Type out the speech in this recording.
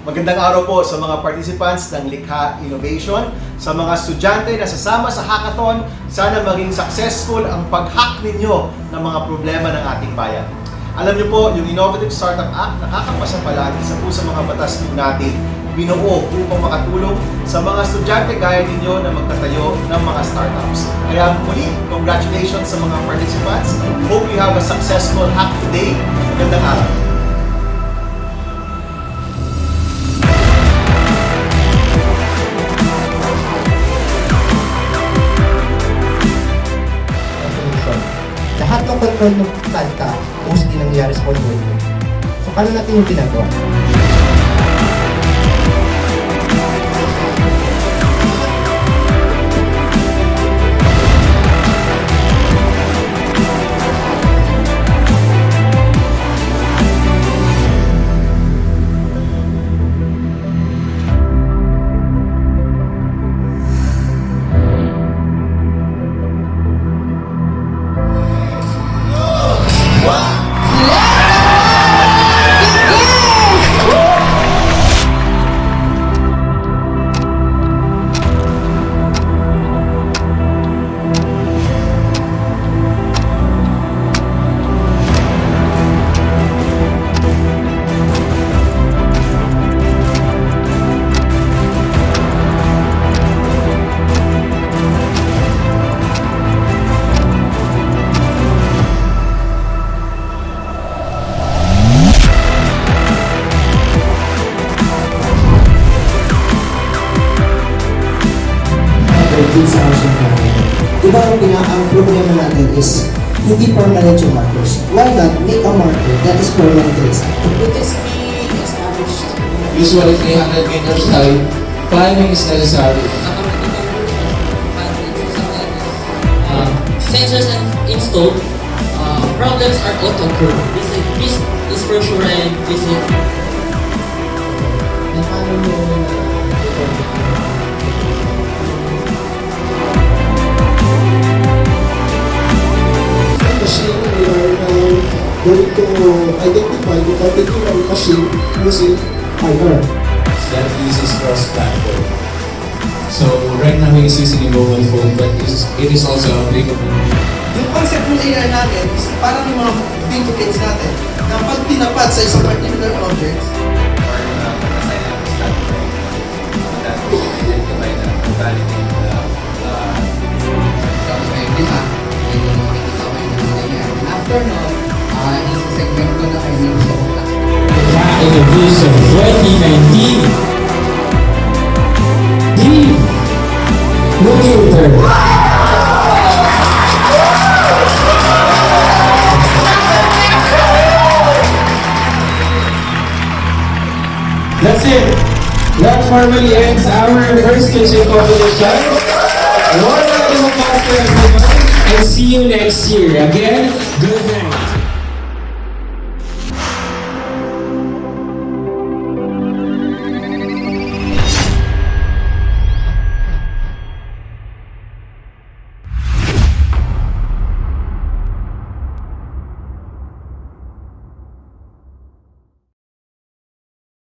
Magandang araw po sa mga participants ng Likha Innovation, sa mga estudyante na sasama sa hackathon. Sana maging successful ang pag-hack ninyo ng mga problema ng ating bayan. Alam niyo po, yung Innovative Startup Act nakakapasa palagi sa po sa mga batas po natin binuo upang makatulong sa mga estudyante gaya ninyo na magtatayo ng mga startups. Kaya muli, congratulations sa mga participants. Hope you have a successful hack today. Magandang araw. Lahat ng control ng planta, mostly nangyayari sa control mo. So, paano natin yung ginagawa? Sa Ocean Canada. Diba ang problema natin is hindi permanent yung markers. Why not make a marker that is permanent to example? It is being established. Usually 300 meters high, climbing is necessary. Sensors installed, problems are auto-occur. This is for sure and this is... Machine, we are now going to identify the particular machine using IR. That uses cross-platform. So right now he's using a mobile phone, but it is also applicable. Yung concept ng AI natin is parang yung mga fingerprints natin na pag tinapat sa isang particular object, After nun, isi-segment ko na kayo sa utak. Innovation 2019. Locator. That's it. That formally ends our first kitchen competition. One round of applause for everyone, and see you next year. Again, good night.